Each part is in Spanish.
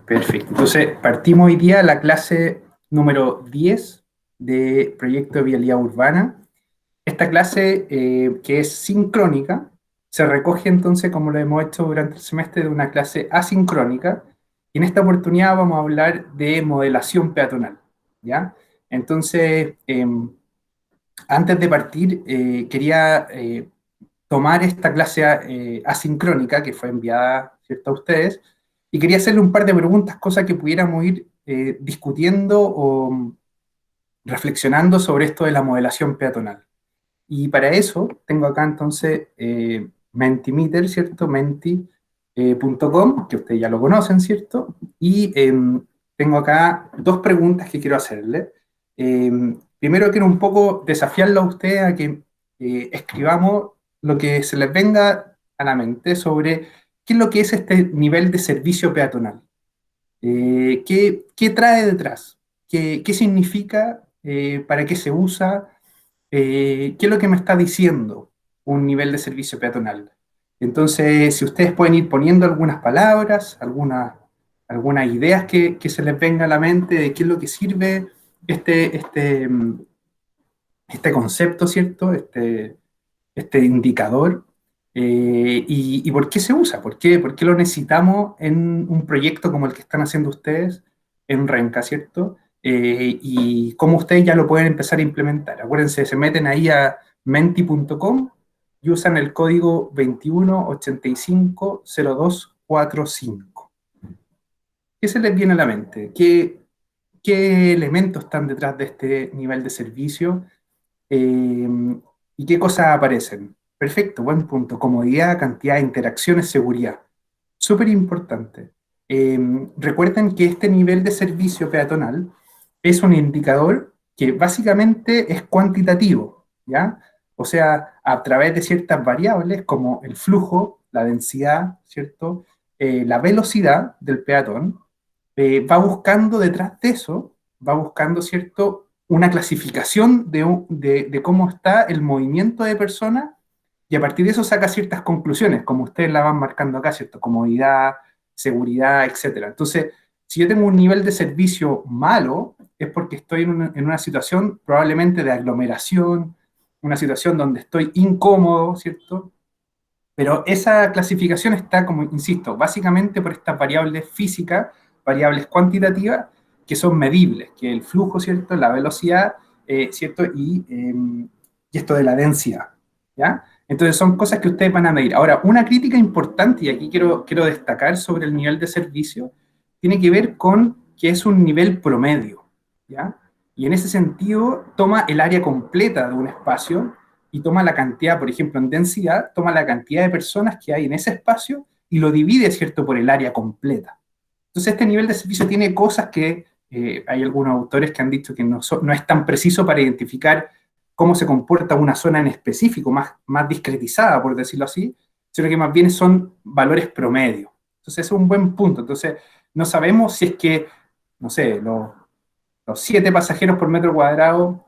Perfecto. Entonces, partimos hoy día la clase número 10 de Proyecto de Vialidad Urbana. Esta clase, que es sincrónica, se recoge entonces, como lo hemos hecho durante el semestre, de una clase asincrónica. Y en esta oportunidad vamos a hablar de modelación peatonal, ¿ya? Entonces, antes de partir, quería tomar esta clase asincrónica que fue enviada, ¿cierto?, a ustedes, y quería hacerle un par de preguntas, cosas que pudiéramos ir discutiendo o reflexionando sobre esto de la modelación peatonal. Y para eso tengo acá entonces Mentimeter, ¿cierto? Menti.com, que ustedes ya lo conocen, ¿cierto? Y tengo acá dos preguntas que quiero hacerle. Primero quiero un poco desafiarlo a ustedes a que escribamos lo que se les venga a la mente sobre qué es lo que es este nivel de servicio peatonal. ¿Qué trae detrás? ¿Qué significa? ¿Para qué se usa? ¿Qué es lo que me está diciendo un nivel de servicio peatonal? Entonces, si ustedes pueden ir poniendo algunas palabras, algunas ideas que se les venga a la mente de qué es lo que sirve este, este, este concepto, ¿cierto? Este indicador, y por qué se usa, por qué lo necesitamos en un proyecto como el que están haciendo ustedes en Renca, ¿cierto? Y cómo ustedes ya lo pueden empezar a implementar. Acuérdense, se meten ahí a menti.com y usan el código 21850245. ¿Qué se les viene a la mente? ¿Qué elementos están detrás de este nivel de servicio? Eh, ¿Y qué cosas aparecen? Perfecto, buen punto. Comodidad, cantidad de interacciones, seguridad. Súper importante. Recuerden que este nivel de servicio peatonal es un indicador que básicamente es cuantitativo, ¿ya? O sea, a través de ciertas variables como el flujo, la densidad, ¿cierto? La velocidad del peatón, va buscando detrás de eso, va buscando, ¿cierto?, una clasificación de cómo está el movimiento de personas y a partir de eso saca ciertas conclusiones, como ustedes la van marcando acá, ¿cierto? Comodidad, seguridad, etcétera. Entonces, si yo tengo un nivel de servicio malo, es porque estoy en una situación probablemente de aglomeración, una situación donde estoy incómodo, ¿cierto? Pero esa clasificación está, como insisto, básicamente por estas variables físicas, variables cuantitativas, que son medibles, que el flujo, ¿cierto?, la velocidad, ¿cierto?, y esto de la densidad, ¿ya? Entonces son cosas que ustedes van a medir. Ahora, una crítica importante, y aquí quiero destacar sobre el nivel de servicio, tiene que ver con que es un nivel promedio, ¿ya? Y en ese sentido toma el área completa de un espacio y toma la cantidad, por ejemplo, en densidad, toma la cantidad de personas que hay en ese espacio y lo divide, ¿cierto?, por el área completa. Entonces, este nivel de servicio tiene cosas que hay algunos autores que han dicho que no es tan preciso para identificar cómo se comporta una zona en específico, más discretizada, por decirlo así, sino que más bien son valores promedio. Entonces, es un buen punto. Entonces, no sabemos si es que, no sé, los 7 pasajeros por metro cuadrado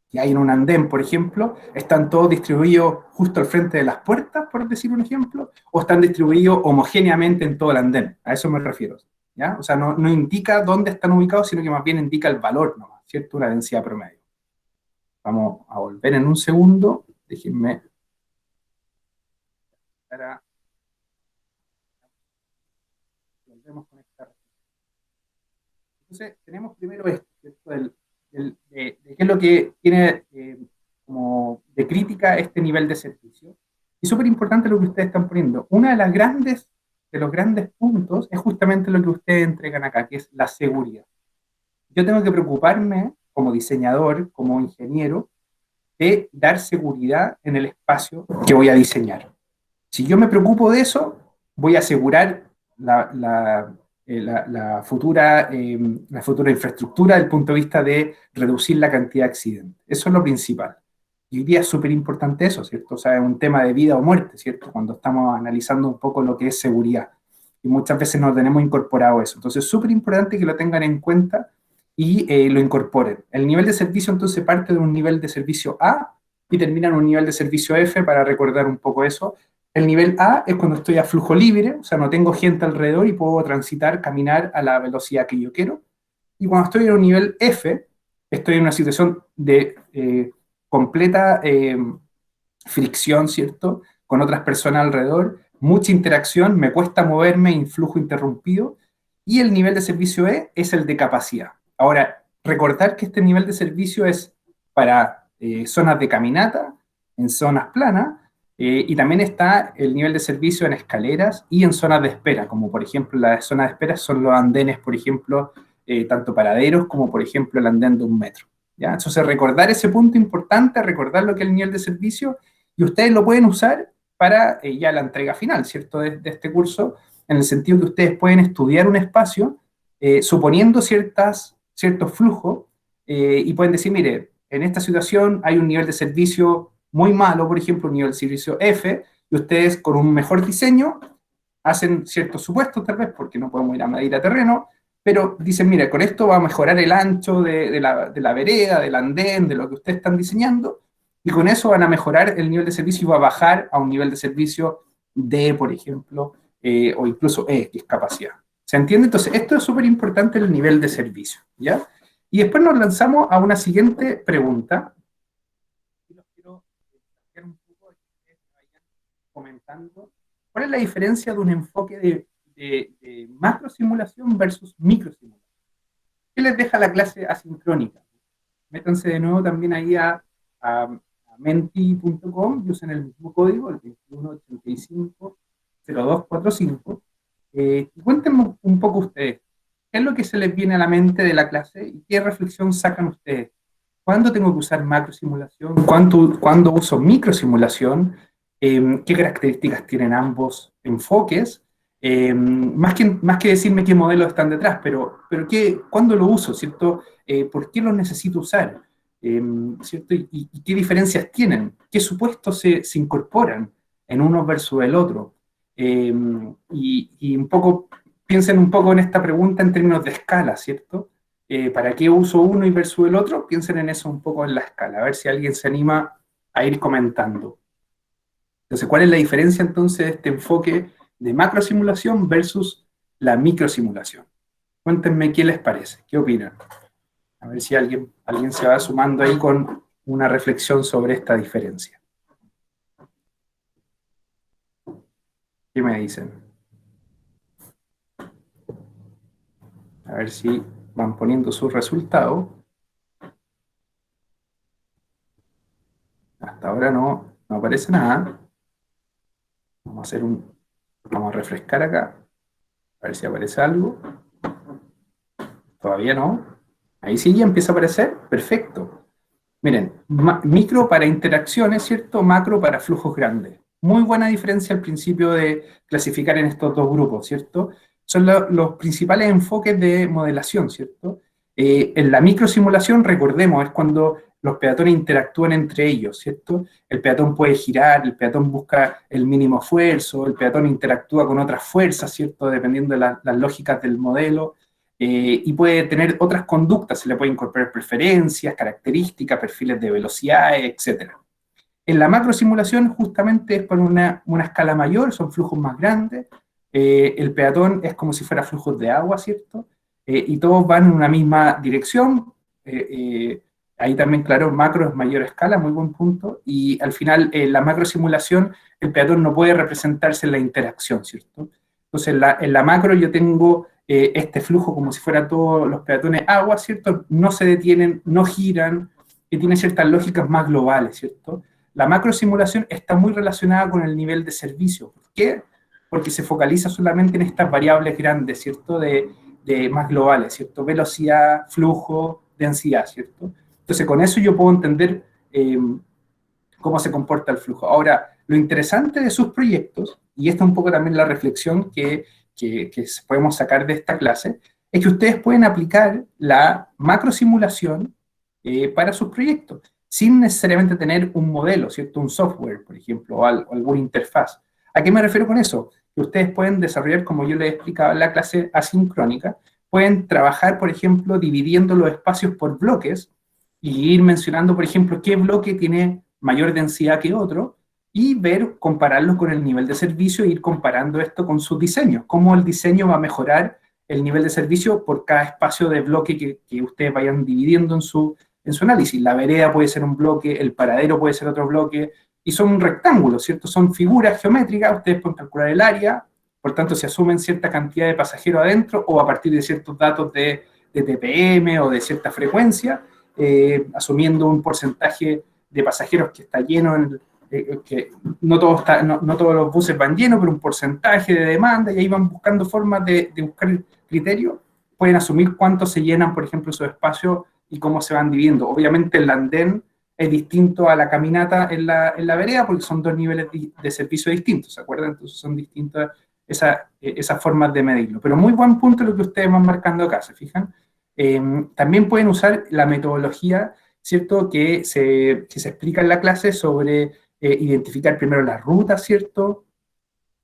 que hay en un andén, por ejemplo, están todos distribuidos justo al frente de las puertas, por decir un ejemplo, o están distribuidos homogéneamente en todo el andén. A eso me refiero, ¿ya? O sea, no indica dónde están ubicados, sino que más bien indica el valor nomás, ¿cierto? Una densidad promedio. Vamos a volver en un segundo. Déjenme para volvemos con esta. Entonces, tenemos primero esto, ¿cierto? De qué es lo que tiene como de crítica este nivel de servicio. Y súper importante lo que ustedes están poniendo. Una de los grandes puntos es justamente lo que ustedes entregan acá, que es la seguridad. Yo tengo que preocuparme como diseñador, como ingeniero, de dar seguridad en el espacio que voy a diseñar. Si yo me preocupo de eso, voy a asegurar la futura infraestructura desde el punto de vista de reducir la cantidad de accidentes. Eso es lo principal. Y hoy día es súper importante eso, ¿cierto? O sea, es un tema de vida o muerte, ¿cierto? Cuando estamos analizando un poco lo que es seguridad. Y muchas veces no tenemos incorporado eso. Entonces, es súper importante que lo tengan en cuenta y lo incorporen. El nivel de servicio, entonces, parte de un nivel de servicio A y termina en un nivel de servicio F, para recordar un poco eso. El nivel A es cuando estoy a flujo libre, o sea, no tengo gente alrededor y puedo transitar, caminar a la velocidad que yo quiero. Y cuando estoy en un nivel F, estoy en una situación de completa fricción, ¿cierto? Con otras personas alrededor, mucha interacción, me cuesta moverme, influjo interrumpido. Y el nivel de servicio E es el de capacidad. Ahora, recordar que este nivel de servicio es para zonas de caminata, en zonas planas, y también está el nivel de servicio en escaleras y en zonas de espera, como por ejemplo las zonas de espera son los andenes, por ejemplo, tanto paraderos como por ejemplo el andén de un metro. ¿Ya? Entonces recordar ese punto importante, recordar lo que es el nivel de servicio, y ustedes lo pueden usar para ya la entrega final, ¿cierto?, de este curso, en el sentido que ustedes pueden estudiar un espacio suponiendo ciertos flujos y pueden decir, mire, en esta situación hay un nivel de servicio muy malo, por ejemplo, un nivel de servicio F, y ustedes con un mejor diseño hacen ciertos supuestos tal vez, porque no podemos ir a medir a terreno, pero dicen, mire, con esto va a mejorar el ancho de la vereda, del andén, de lo que ustedes están diseñando, y con eso van a mejorar el nivel de servicio y va a bajar a un nivel de servicio D, por ejemplo, o incluso E, que es capacidad. ¿Se entiende? Entonces, esto es súper importante, el nivel de servicio, ¿ya? Y después nos lanzamos a una siguiente pregunta. Y los quiero plantear un poco, que ustedes vayan comentando. ¿Cuál es la diferencia de un enfoque de macrosimulación versus microsimulación? ¿Qué les deja la clase asincrónica? Métanse de nuevo también ahí a menti.com y usen el mismo código, el 21850245. Y cuéntenme un poco ustedes, ¿qué es lo que se les viene a la mente de la clase y qué reflexión sacan ustedes? ¿Cuándo tengo que usar macrosimulación? ¿Cuándo uso microsimulación? ¿Qué características tienen ambos enfoques? Más que decirme qué modelos están detrás, pero ¿cuándo lo uso? ¿Cierto? ¿Por qué los necesito usar? ¿Cierto? ¿Y qué diferencias tienen? ¿Qué supuestos se incorporan en uno versus el otro? Y un poco, piensen un poco en esta pregunta en términos de escala, ¿cierto? ¿Para qué uso uno y versus el otro? Piensen en eso un poco en la escala, a ver si alguien se anima a ir comentando. Entonces, ¿cuál es la diferencia entonces de este enfoque de macrosimulación versus la microsimulación? Cuéntenme qué les parece, qué opinan. A ver si alguien se va sumando ahí con una reflexión sobre esta diferencia. ¿Qué me dicen? A ver si van poniendo sus resultados. Hasta ahora no aparece nada. Vamos a refrescar acá. A ver si aparece algo. Todavía no. Ahí sí ya empieza a aparecer. Perfecto. Miren, micro para interacciones, ¿cierto? Macro para flujos grandes. Muy buena diferencia al principio de clasificar en estos dos grupos, ¿cierto? Son los principales enfoques de modelación, ¿cierto? En la microsimulación, recordemos, es cuando los peatones interactúan entre ellos, ¿cierto? El peatón puede girar, el peatón busca el mínimo esfuerzo, el peatón interactúa con otras fuerzas, ¿cierto? Dependiendo de las lógicas del modelo. Y puede tener otras conductas, se le puede incorporar preferencias, características, perfiles de velocidad, etc. En la macrosimulación justamente es por una escala mayor, son flujos más grandes, el peatón es como si fuera flujos de agua, ¿cierto? Y todos van en una misma dirección, ahí también, claro, macro es mayor escala, muy buen punto, y al final en la macrosimulación el peatón no puede representarse en la interacción, ¿cierto? Entonces en la macro yo tengo este flujo como si fuera todos los peatones agua, ¿cierto? No se detienen, no giran, y tiene ciertas lógicas más globales, ¿cierto? La macrosimulación está muy relacionada con el nivel de servicio. ¿Por qué? Porque se focaliza solamente en estas variables grandes, ¿cierto? De más globales, ¿cierto? Velocidad, flujo, densidad, ¿cierto? Entonces con eso yo puedo entender cómo se comporta el flujo. Ahora, lo interesante de sus proyectos, y esta es un poco también la reflexión que podemos sacar de esta clase, es que ustedes pueden aplicar la macrosimulación para sus proyectos, sin necesariamente tener un modelo, ¿cierto? Un software, por ejemplo, o alguna interfaz. ¿A qué me refiero con eso? Que ustedes pueden desarrollar, como yo les explicaba en la clase asincrónica, pueden trabajar, por ejemplo, dividiendo los espacios por bloques y ir mencionando, por ejemplo, qué bloque tiene mayor densidad que otro, y ver, compararlo con el nivel de servicio e ir comparando esto con sus diseños, cómo el diseño va a mejorar el nivel de servicio por cada espacio de bloque que ustedes vayan dividiendo en su análisis. La vereda puede ser un bloque, el paradero puede ser otro bloque, y son rectángulos, ¿cierto? Son figuras geométricas, ustedes pueden calcular el área, por tanto se asumen cierta cantidad de pasajeros adentro o a partir de ciertos datos de TPM o de cierta frecuencia, asumiendo un porcentaje de pasajeros que está lleno, que no, no todos los buses van llenos, pero un porcentaje de demanda, y ahí van buscando formas de buscar criterios, pueden asumir cuánto se llenan, por ejemplo, esos espacios y cómo se van dividiendo. Obviamente el andén es distinto a la caminata en la vereda porque son dos niveles de servicio distintos, ¿se acuerdan? Entonces son distintas esas formas de medirlo. Pero muy buen punto lo que ustedes van marcando acá, ¿se fijan? También pueden usar la metodología, ¿cierto?, que se explica en la clase sobre identificar primero las rutas, ¿cierto?,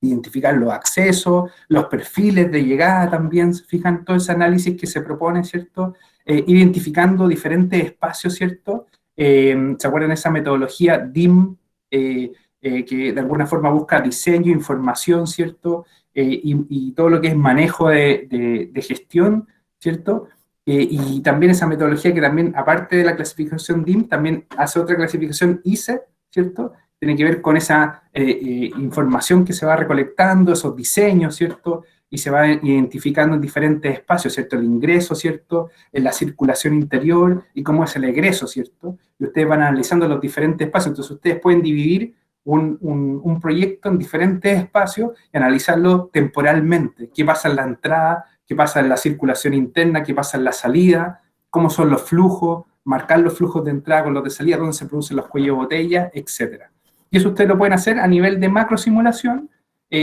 identificar los accesos, los perfiles de llegada también, ¿se fijan? Todo ese análisis que se propone, ¿cierto? Identificando diferentes espacios, ¿cierto? ¿Se acuerdan de esa metodología DIM, que de alguna forma busca diseño, información, ¿cierto? Y todo lo que es manejo de gestión, ¿cierto? Y también esa metodología que también, aparte de la clasificación DIM, también hace otra clasificación ICE, ¿cierto? Tiene que ver con esa información que se va recolectando, esos diseños, ¿cierto? Y se va identificando en diferentes espacios, ¿cierto? El ingreso, ¿cierto? En la circulación interior y cómo es el egreso, ¿cierto? Y ustedes van analizando los diferentes espacios. Entonces ustedes pueden dividir un proyecto en diferentes espacios y analizarlo temporalmente. ¿Qué pasa en la entrada? ¿Qué pasa en la circulación interna? ¿Qué pasa en la salida? ¿Cómo son los flujos? Marcar los flujos de entrada con los de salida, dónde se producen los cuellos de botella, etcétera. Y eso ustedes lo pueden hacer a nivel de macro simulación,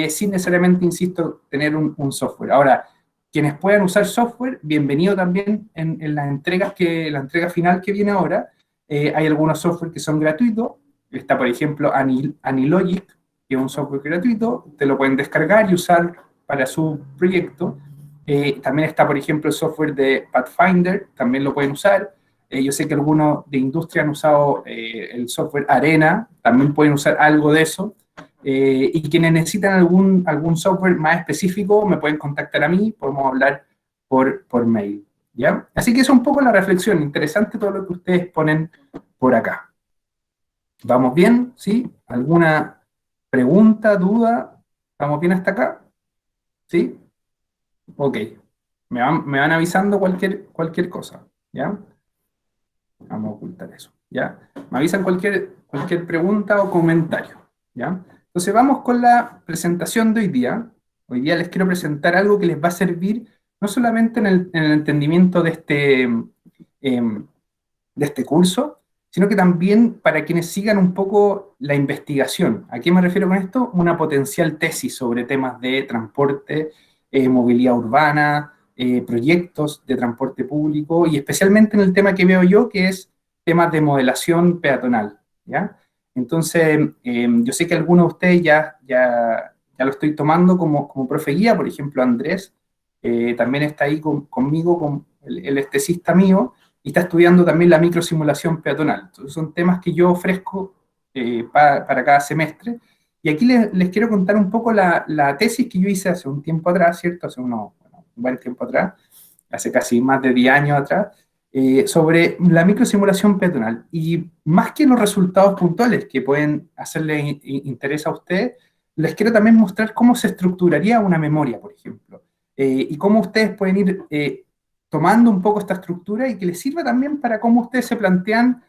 sin necesariamente, insisto, tener un software. Ahora, quienes puedan usar software, bienvenido también en las entregas la entrega final que viene ahora. Hay algunos software que son gratuitos. Está, por ejemplo, Anilogic, que es un software gratuito. Ustedes lo pueden descargar y usar para su proyecto. También está, por ejemplo, el software de Pathfinder, también lo pueden usar. Yo sé que algunos de industria han usado el software Arena, también pueden usar algo de eso. Y quienes necesitan algún software más específico, me pueden contactar a mí, podemos hablar por mail, ¿ya? Así que eso es un poco la reflexión, interesante todo lo que ustedes ponen por acá. ¿Vamos bien? ¿Sí? ¿Alguna pregunta, duda? ¿Vamos bien hasta acá? ¿Sí? Ok. Me van avisando cualquier cosa, ¿ya? Vamos a ocultar eso, ¿ya? Me avisan cualquier pregunta o comentario, ¿ya? Entonces vamos con la presentación de hoy día. Hoy día les quiero presentar algo que les va a servir no solamente en el entendimiento de este curso, sino que también para quienes sigan un poco la investigación. ¿A qué me refiero con esto? Una potencial tesis sobre temas de transporte, movilidad urbana, proyectos de transporte público y especialmente en el tema que veo yo, que es temas de modelación peatonal, ¿ya? Entonces, yo sé que algunos de ustedes ya lo estoy tomando como profe guía, por ejemplo, Andrés, también está ahí conmigo, él es tesista mío, y está estudiando también la microsimulación peatonal. Entonces, son temas que yo ofrezco para cada semestre. Y aquí les quiero contar un poco la tesis que yo hice hace un tiempo atrás, ¿cierto? Hace un buen tiempo atrás, hace casi más de 10 años atrás, sobre la microsimulación peatonal. Y más que los resultados puntuales que pueden hacerle interés a ustedes, les quiero también mostrar cómo se estructuraría una memoria, por ejemplo. Y cómo ustedes pueden ir tomando un poco esta estructura y que les sirva también para cómo ustedes se plantean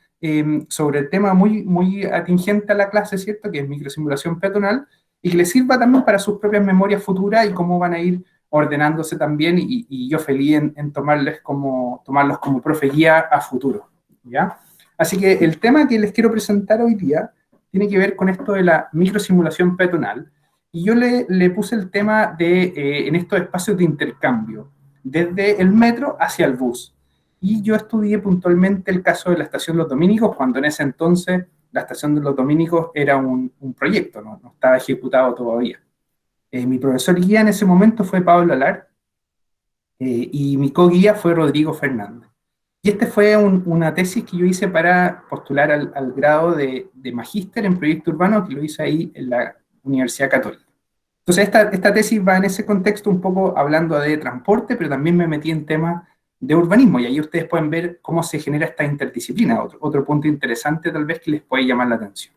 sobre el tema muy atingente a la clase, ¿cierto? Que es microsimulación peatonal, y que les sirva también para sus propias memorias futuras y cómo van a ir ordenándose también, y yo feliz en tomarlos como profe guía a futuro, ¿ya? Así que el tema que les quiero presentar hoy día tiene que ver con esto de la microsimulación peatonal, y yo le puse el tema en estos espacios de intercambio, desde el metro hacia el bus. Y yo estudié puntualmente el caso de la estación Los Dominicos, cuando en ese entonces la estación de Los Dominicos era un proyecto, no estaba ejecutado todavía. Mi profesor guía en ese momento fue Pablo Alar, y mi co-guía fue Rodrigo Fernández. Y esta fue una tesis que yo hice para postular al grado de magíster en proyecto urbano, que lo hice ahí en la Universidad Católica. Entonces, esta tesis va en ese contexto un poco hablando de transporte, pero también me metí en temas de urbanismo, y ahí ustedes pueden ver cómo se genera esta interdisciplina, otro punto interesante tal vez que les puede llamar la atención.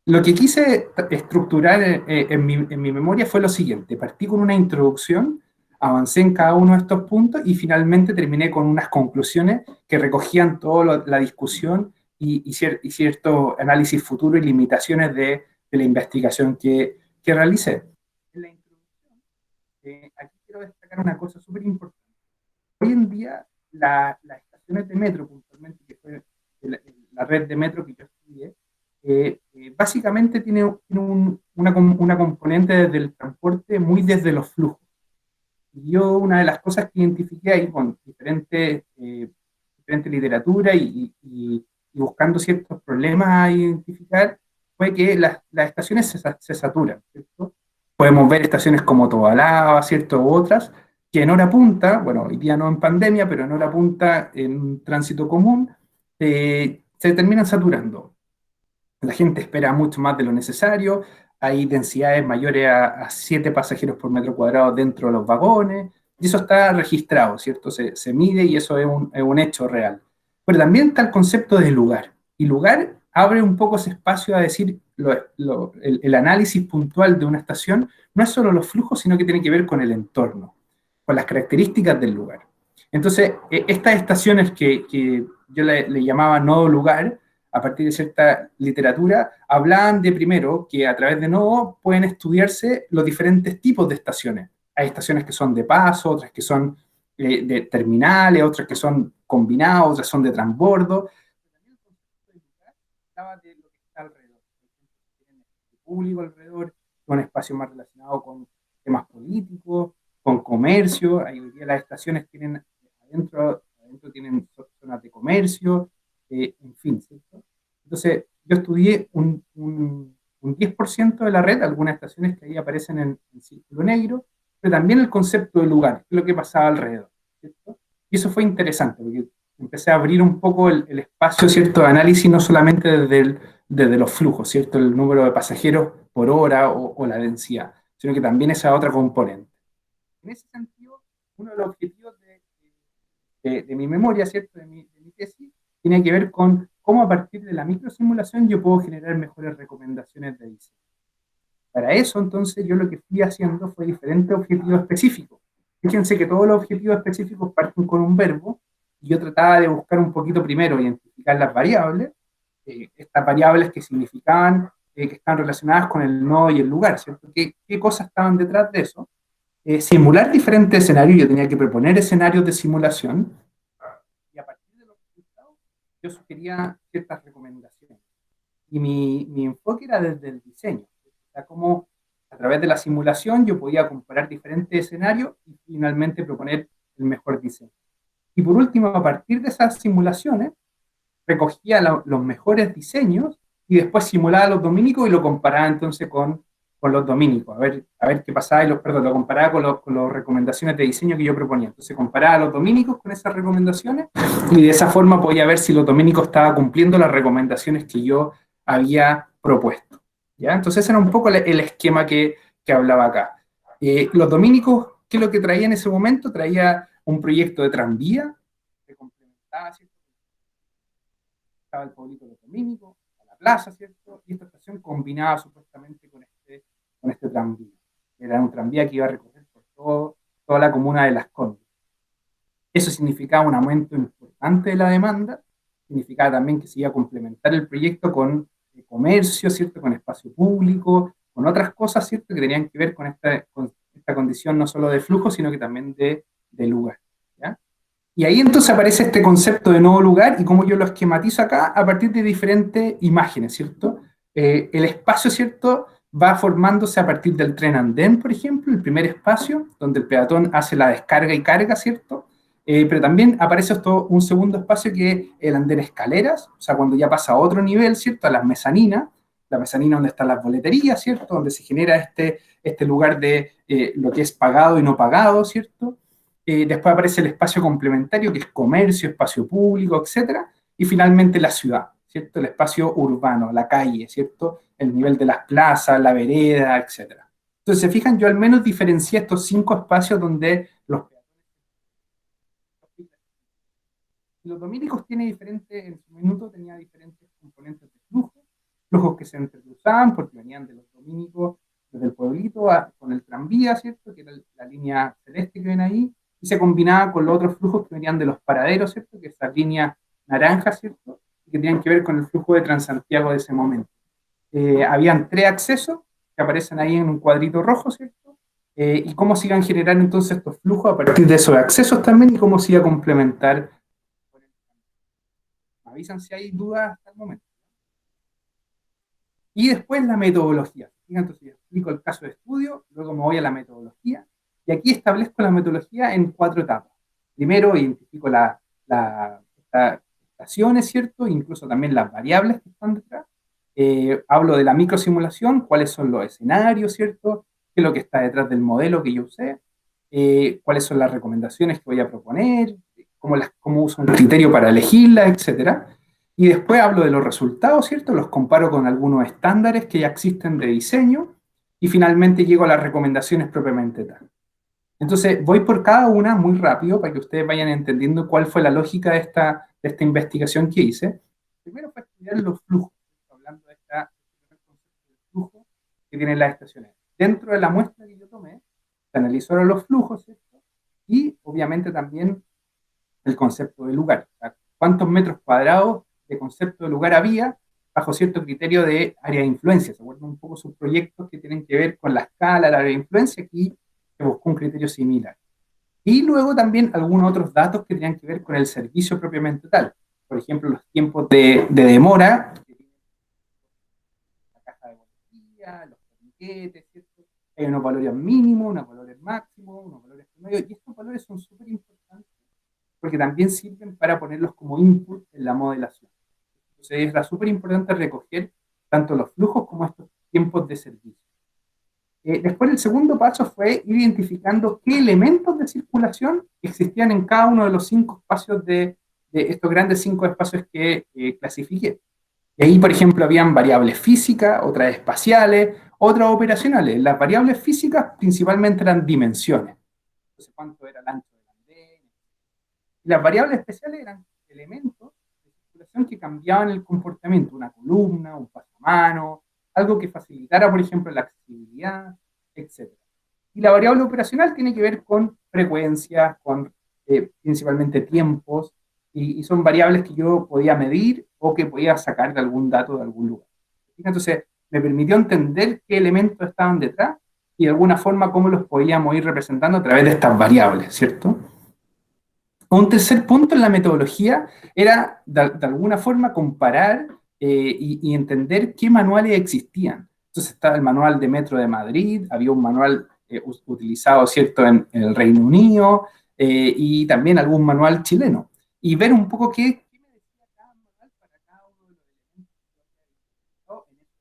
Lo que quise estructurar en mi memoria fue lo siguiente: partí con una introducción, avancé en cada uno de estos puntos y finalmente terminé con unas conclusiones que recogían toda la discusión y cierto análisis futuro y limitaciones de la investigación que realicé. En la introducción, aquí quiero destacar una cosa súper importante. Hoy en día, las estaciones de metro, puntualmente, que fue la red de metro que yo estudié, básicamente tiene una componente del transporte muy desde los flujos. Y yo, una de las cosas que identifiqué ahí con diferente literatura y buscando ciertos problemas a identificar, fue que las estaciones se saturan, ¿cierto? Podemos ver estaciones como Tobalaba, ¿cierto? U otras, que en hora punta, bueno, hoy día no en pandemia, pero en hora punta, en tránsito común, se terminan saturando. La gente espera mucho más de lo necesario, hay densidades mayores a 7 pasajeros por metro cuadrado dentro de los vagones, y eso está registrado, ¿cierto? Se mide y eso es un hecho real. Pero también está el concepto de lugar, y lugar abre un poco ese espacio a decir el análisis puntual de una estación no es solo los flujos, sino que tiene que ver con el entorno, con las características del lugar. Entonces, estas estaciones que yo le llamaba nodo lugar, a partir de cierta literatura, hablan de primero que a través de nodo pueden estudiarse los diferentes tipos de estaciones. Hay estaciones que son de paso, otras que son de terminales, otras que son combinadas, otras son de transbordo. También el concepto de lugar hablaba de lo que está alrededor. Tienen espacio público alrededor, un espacio más relacionado con temas políticos, con comercio. Ahí hoy día las estaciones tienen adentro tienen zonas de comercio, en fin, ¿cierto? Entonces, yo estudié un 10% de la red, algunas estaciones que ahí aparecen en círculo negro, pero también el concepto de lugar, lo que pasaba alrededor, ¿cierto? Y eso fue interesante, porque empecé a abrir un poco el espacio, ¿cierto?, de análisis, no solamente desde los flujos, ¿cierto?, el número de pasajeros por hora o la densidad, sino que también esa otra componente. En ese sentido, uno de los objetivos de mi memoria, ¿cierto?, de mi tesis, tiene que ver con cómo a partir de la microsimulación yo puedo generar mejores recomendaciones de diseño. Para eso, entonces, yo lo que fui haciendo fue diferentes objetivos específicos. Fíjense que todos los objetivos específicos parten con un verbo, y yo trataba de buscar un poquito primero identificar las variables, estas variables que significaban que están relacionadas con el nodo y el lugar, ¿cierto? ¿Qué cosas estaban detrás de eso? Simular diferentes escenarios, yo tenía que proponer escenarios de simulación, y a partir de los resultados yo sugería ciertas recomendaciones. Y mi enfoque era desde el diseño, o sea, cómo a través de la simulación yo podía comparar diferentes escenarios y finalmente proponer el mejor diseño. Y por último, a partir de esas simulaciones, recogía los mejores diseños y después simulaba los dominicos y lo comparaba entonces con los dominicos, a ver qué pasaba, y lo comparaba con las recomendaciones de diseño que yo proponía. Entonces comparaba a los dominicos con esas recomendaciones y de esa forma podía ver si los dominicos estaban cumpliendo las recomendaciones que yo había propuesto. ¿Ya? Entonces ese era un poco el esquema que hablaba acá. Los dominicos, ¿qué es lo que traía en ese momento? Traía un proyecto de tranvía que complementaba, ¿cierto?, estaba el pueblito de los dominicos, a la plaza, ¿cierto? Y esta estación combinaba supuestamente con este tranvía. Era un tranvía que iba a recorrer por toda la comuna de Las Condes. Eso significaba un aumento importante de la demanda, significaba también que se iba a complementar el proyecto con comercio, ¿cierto?, con espacio público, con otras cosas, ¿cierto?, que tenían que ver con esta condición no solo de flujo, sino que también de lugar. ¿Ya? Y ahí entonces aparece este concepto de nuevo lugar y cómo yo lo esquematizo acá a partir de diferentes imágenes, ¿cierto? El espacio, ¿cierto?, va formándose a partir del tren andén, por ejemplo, el primer espacio, donde el peatón hace la descarga y carga, ¿cierto? Pero también aparece un segundo espacio que es el andén escaleras, o sea, cuando ya pasa a otro nivel, ¿cierto?, a las mezaninas, la mezanina donde están las boleterías, ¿cierto?, donde se genera este lugar de lo que es pagado y no pagado, ¿cierto? Después aparece el espacio complementario, que es comercio, espacio público, etcétera, y finalmente la ciudad, ¿cierto? El espacio urbano, la calle, ¿cierto? El nivel de las plazas, la vereda, etcétera. Entonces, se fijan, yo al menos diferencié estos 5 espacios donde los domínicos tiene diferentes, en su minuto tenía diferentes componentes de flujo, flujos que se entrecruzaban porque venían de los domínicos desde el pueblito con el tranvía, ¿cierto? Que era la línea celeste que ven ahí, y se combinaba con los otros flujos que venían de los paraderos, ¿cierto? Que es esa línea naranja, ¿cierto? Y que tenían que ver con el flujo de Transantiago de ese momento. Habían 3 accesos que aparecen ahí en un cuadrito rojo, ¿cierto? Y cómo se iban a generar entonces estos flujos a partir de esos accesos también y cómo se iba a complementar. Me avisan si hay dudas hasta el momento. Y después la metodología. Entonces yo explico el caso de estudio, luego me voy a la metodología, y aquí establezco la metodología en 4 etapas. Primero identifico las estaciones, ¿cierto? Incluso también las variables que están detrás. Hablo de la microsimulación, cuáles son los escenarios, ¿cierto? ¿Qué es lo que está detrás del modelo que yo usé? ¿Cuáles son las recomendaciones que voy a proponer? ¿Cómo uso un criterio para elegirla, etcétera? Y después hablo de los resultados, ¿cierto? Los comparo con algunos estándares que ya existen de diseño y finalmente llego a las recomendaciones propiamente tal. Entonces, voy por cada una muy rápido para que ustedes vayan entendiendo cuál fue la lógica de esta investigación que hice. Primero fue estudiar los flujos, hablando de este flujo que tienen las estaciones. Dentro de la muestra que yo tomé, se analizaron los flujos, ¿cierto? Y obviamente también el concepto de lugar. O sea, cuántos metros cuadrados de concepto de lugar había bajo cierto criterio de área de influencia. ¿Se acuerdan un poco sus proyectos que tienen que ver con la escala, la área de influencia? Aquí se buscó un criterio similar. Y luego también algunos otros datos que tenían que ver con el servicio propiamente tal. Por ejemplo, los tiempos de demora, la caja de boletería, los torniquetes, ¿cierto? Hay unos valores mínimos, unos valores máximos, unos valores promedios, y estos valores son súper importantes porque también sirven para ponerlos como input en la modelación. Entonces es súper importante recoger tanto los flujos como estos tiempos de servicio. Después el segundo paso fue ir identificando qué elementos de circulación existían en cada uno de los 5 espacios de estos grandes 5 espacios que clasifiqué. Y ahí, por ejemplo, habían variables físicas, otras espaciales, otras operacionales. Las variables físicas principalmente eran dimensiones. Entonces, cuánto era el ancho del andén. Y las variables especiales eran elementos de circulación que cambiaban el comportamiento, una columna, un pasamano, algo que facilitara, por ejemplo, la accesibilidad, etc. Y la variable operacional tiene que ver con frecuencias, con principalmente tiempos, y son variables que yo podía medir o que podía sacar de algún dato de algún lugar. Entonces, me permitió entender qué elementos estaban detrás y de alguna forma cómo los podíamos ir representando a través de estas variables, ¿cierto? Un tercer punto en la metodología era, de alguna forma, comparar y entender qué manuales existían. Entonces estaba el manual de Metro de Madrid, había un manual utilizado, ¿cierto?, en el Reino Unido, y también algún manual chileno. Y ver un poco qué me decía cada manual para cada uno de los elementos que yo había visto,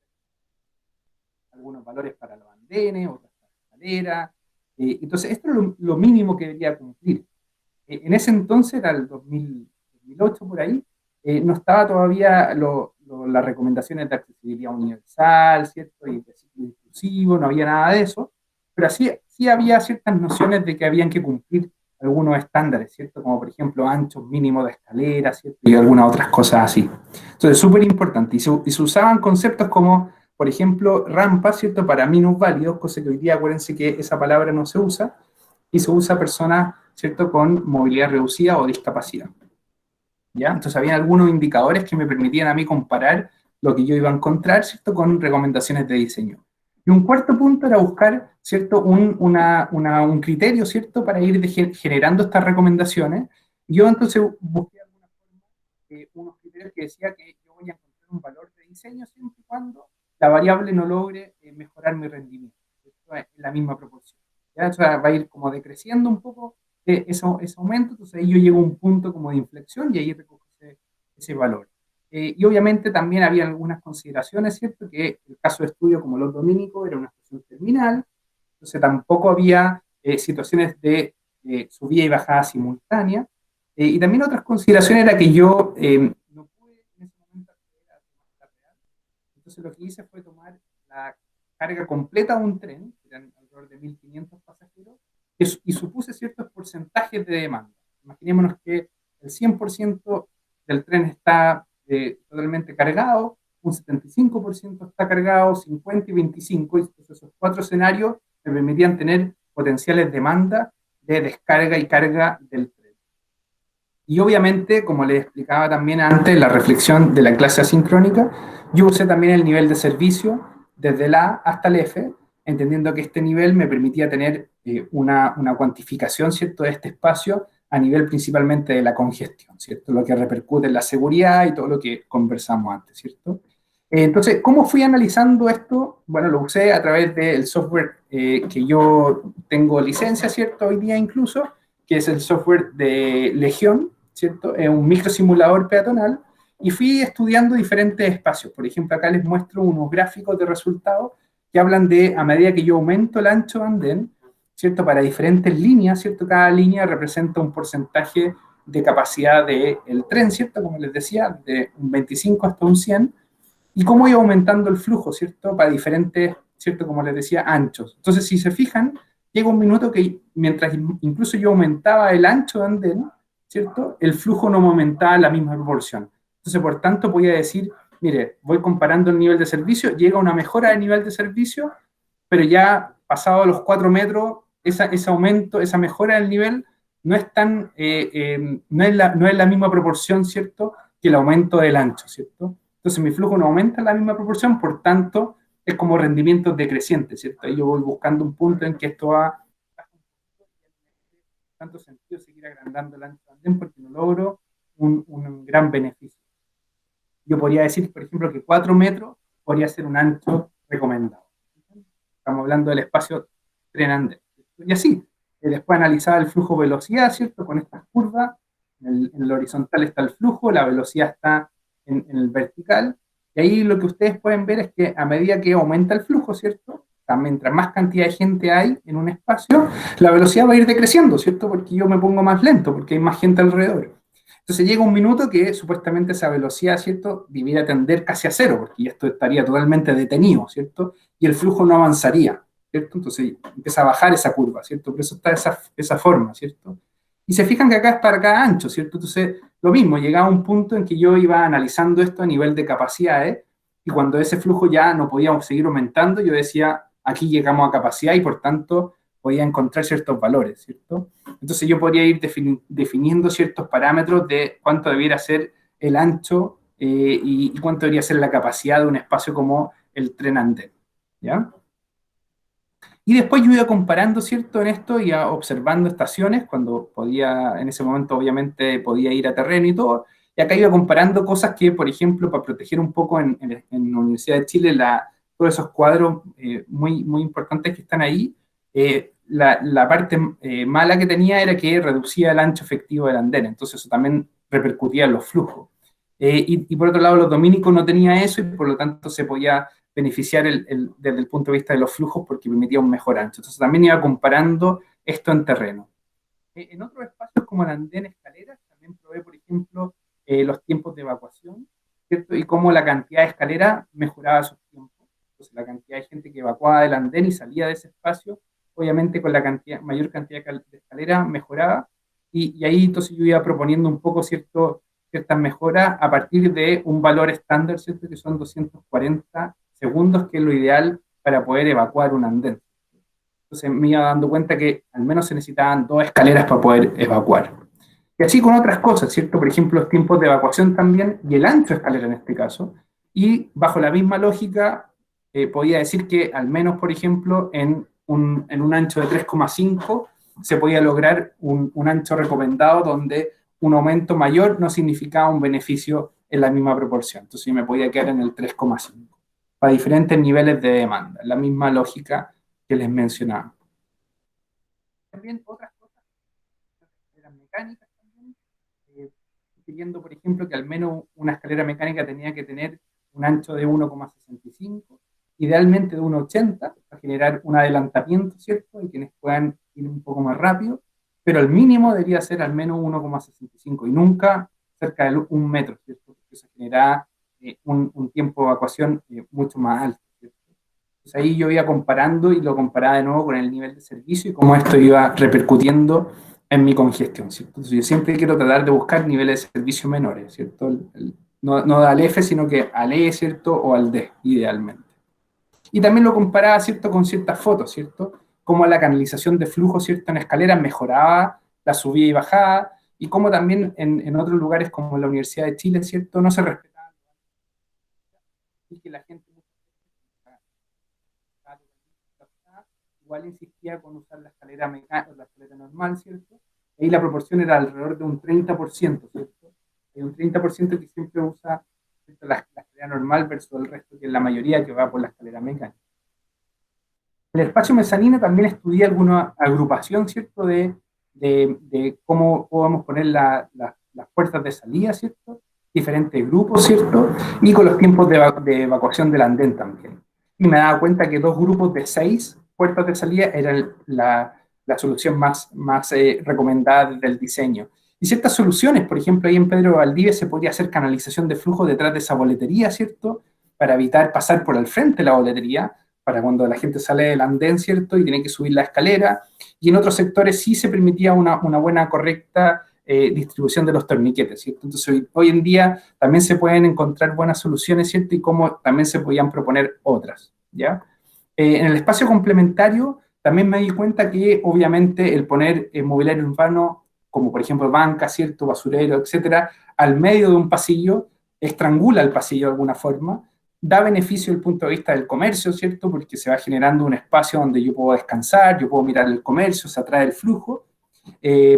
algunos valores para los andenes, otros para la escalera. Entonces, esto es lo mínimo que debería cumplir. En ese entonces, era el 2008 por ahí, no estaba todavía las recomendaciones de accesibilidad universal, ¿cierto? Y de ciclo inclusivo, no había nada de eso, pero sí había ciertas nociones de que habían que cumplir algunos estándares, ¿cierto? Como por ejemplo anchos mínimos de escalera, ¿cierto? Y algunas otras cosas así. Entonces, súper importante. Y se usaban conceptos como, por ejemplo, rampas, ¿cierto? Para minusválidos, cosa que hoy día acuérdense que esa palabra no se usa, y se usa personas, ¿cierto?, con movilidad reducida o discapacidad. ¿Ya? Entonces, había algunos indicadores que me permitían a mí comparar lo que yo iba a encontrar, ¿cierto?, con recomendaciones de diseño. Y un cuarto punto era buscar, ¿cierto?, un criterio, ¿cierto?, para ir generando estas recomendaciones. Yo entonces busqué alguna forma, unos criterios que decía que yo voy a encontrar un valor de diseño siempre y cuando la variable no logre mejorar mi rendimiento. Esto es en la misma proporción. ¿Ya? O sea, va a ir como decreciendo un poco ese aumento, entonces ahí yo llego a un punto como de inflexión y ahí recojo ese valor. Y obviamente también había algunas consideraciones, ¿cierto? Que el caso de estudio como los dominicos era una estación terminal, entonces tampoco había situaciones de subida y bajada simultánea. Y también otras consideraciones era que yo no pude en ese momento acceder a la demanda real. Entonces lo que hice fue tomar la carga completa de un tren, que eran alrededor de 1.500 pasajeros, y supuse ciertos porcentajes de demanda. Imaginémonos que el 100% del tren está totalmente cargado, un 75% está cargado, 50 y 25, y esos cuatro escenarios me permitían tener potenciales demandas de descarga y carga del tren. Y obviamente, como les explicaba también antes, la reflexión de la clase asincrónica, yo usé también el nivel de servicio desde el A hasta el F, entendiendo que este nivel me permitía tener una cuantificación, ¿cierto?, de este espacio a nivel principalmente de la congestión, ¿cierto?, lo que repercute en la seguridad y todo lo que conversamos antes, ¿cierto? Entonces, ¿cómo fui analizando esto? Bueno, lo usé a través del software que yo tengo licencia, ¿cierto?, hoy día incluso, que es el software de Legión, ¿cierto? Es un microsimulador peatonal, y fui estudiando diferentes espacios. Por ejemplo, acá les muestro unos gráficos de resultados que hablan de, a medida que yo aumento el ancho de andén, ¿cierto? Para diferentes líneas, ¿cierto? Cada línea representa un porcentaje de capacidad del tren, ¿cierto? Como les decía, de un 25 hasta un 100, y cómo iba aumentando el flujo, ¿cierto? Para diferentes, ¿cierto? Como les decía, anchos. Entonces, si se fijan, llega un minuto que mientras incluso yo aumentaba el ancho de andén, ¿cierto? El flujo no aumentaba en la misma proporción. Entonces, por tanto, podía decir, mire, voy comparando el nivel de servicio, llega una mejora del nivel de servicio, pero ya pasado los 4 metros, ese aumento, esa mejora del nivel no es tan, no es la misma proporción, ¿cierto?, que el aumento del ancho, ¿cierto? Entonces mi flujo no aumenta en la misma proporción, por tanto, es como rendimientos decrecientes, ¿cierto? Ahí yo voy buscando un punto en que esto va, tanto sentido seguir agrandando el ancho también porque no logro un gran beneficio. Yo podría decir, por ejemplo, que 4 metros podría ser un ancho recomendado. Estamos hablando del espacio tren-andén. Y así, después analizaba el flujo velocidad, ¿cierto? Con estas curvas, en el horizontal está el flujo, la velocidad está en el vertical, y ahí lo que ustedes pueden ver es que a medida que aumenta el flujo, ¿cierto? O sea, mientras más cantidad de gente hay en un espacio, la velocidad va a ir decreciendo, ¿cierto? Porque yo me pongo más lento, porque hay más gente alrededor. Entonces llega un minuto que supuestamente esa velocidad, ¿cierto?, debiera tender casi a cero, porque esto estaría totalmente detenido, ¿cierto? Y el flujo no avanzaría, ¿cierto? Entonces empieza a bajar esa curva, ¿cierto? Por eso está esa forma, ¿cierto? Y se fijan que acá es para cada ancho, ¿cierto? Entonces, lo mismo, llegaba un punto en que yo iba analizando esto a nivel de capacidades, y cuando ese flujo ya no podíamos seguir aumentando, yo decía, aquí llegamos a capacidad y por tanto podía encontrar ciertos valores, ¿cierto? Entonces yo podría ir definiendo ciertos parámetros de cuánto debiera ser el ancho y cuánto debería ser la capacidad de un espacio como el tren andén, ¿ya? Y después yo iba comparando, ¿cierto?, en esto, iba observando estaciones, cuando podía, en ese momento obviamente podía ir a terreno y todo, y acá iba comparando cosas que, por ejemplo, para proteger un poco en la Universidad de Chile, todos esos cuadros muy, muy importantes que están ahí, la parte mala que tenía era que reducía el ancho efectivo del andén, entonces eso también repercutía en los flujos. Y por otro lado, los dominicos no tenía eso y por lo tanto se podía beneficiar desde el punto de vista de los flujos porque permitía un mejor ancho. Entonces también iba comparando esto en terreno. En otros espacios como el andén escaleras, también probé, por ejemplo, los tiempos de evacuación, ¿cierto? Y cómo la cantidad de escalera mejoraba esos tiempos. Entonces la cantidad de gente que evacuaba del andén y salía de ese espacio, obviamente con la mayor cantidad de escalera mejoraba. Y ahí entonces yo iba proponiendo un poco ciertas mejoras a partir de un valor estándar, ¿cierto?, que son 240 segundos, que es lo ideal para poder evacuar un andén. Entonces me iba dando cuenta que al menos se necesitaban 2 escaleras para poder evacuar. Y así con otras cosas, ¿cierto? Por ejemplo, los tiempos de evacuación también, y el ancho de escalera en este caso. Y bajo la misma lógica, podía decir que al menos, por ejemplo, en un ancho de 3,5 se podía lograr un ancho recomendado donde un aumento mayor no significaba un beneficio en la misma proporción. Entonces yo me podía quedar en el 3,5 para diferentes niveles de demanda, la misma lógica que les mencionaba. También otras cosas eran mecánicas también, pidiendo, por ejemplo, que al menos una escalera mecánica tenía que tener un ancho de 1,65, idealmente de 1,80, para generar un adelantamiento, ¿cierto? Y quienes puedan ir un poco más rápido. pero el mínimo debería ser al menos 1,65 y nunca cerca de 1 metro, ¿cierto? Porque eso genera un tiempo de evacuación mucho más alto, ¿cierto? Entonces ahí yo iba comparando y lo comparaba de nuevo con el nivel de servicio y cómo esto iba repercutiendo en mi congestión, ¿cierto? Entonces yo siempre quiero tratar de buscar niveles de servicio menores, ¿cierto? No al F, sino que al E, ¿cierto? O al D, idealmente. Y también lo comparaba, ¿cierto? Con ciertas fotos, ¿cierto? Cómo la canalización de flujo, ¿cierto? En escaleras mejoraba la subida y bajada, y cómo también en otros lugares como la Universidad de Chile, ¿cierto? No se respetaba y que la gente igual insistía con usar la escalera mecánica, la escalera normal, ¿cierto? Ahí la proporción era alrededor de un 30%, ¿cierto? Hay un 30% que siempre usa, ¿cierto? La escalera normal versus el resto, que es la mayoría que va por la escalera mecánica. El espacio mezanino también estudia alguna agrupación, ¿cierto? De cómo podemos poner las puertas de salida, ¿cierto? Diferentes grupos, ¿cierto? Y con los tiempos de evacuación del andén también. Y me daba cuenta que 2 grupos de 6 puertas de salida eran la solución más recomendada desde el diseño. Y ciertas soluciones, por ejemplo, ahí en Pedro Valdivia se podría hacer canalización de flujo detrás de esa boletería, ¿cierto? Para evitar pasar por el frente de la boletería, para cuando la gente sale del andén, ¿cierto? Y tiene que subir la escalera. Y en otros sectores sí se permitía una buena, correcta distribución de los torniquetes, ¿cierto? Entonces hoy en día también se pueden encontrar buenas soluciones, ¿cierto? Y como también se podían proponer otras, ¿ya? En el espacio complementario también me di cuenta que obviamente el poner mobiliario urbano, como por ejemplo banca, ¿cierto? Basurero, etcétera, al medio de un pasillo, estrangula el pasillo de alguna forma, da beneficio desde el punto de vista del comercio, ¿cierto? Porque se va generando un espacio donde yo puedo descansar, yo puedo mirar el comercio, se atrae el flujo,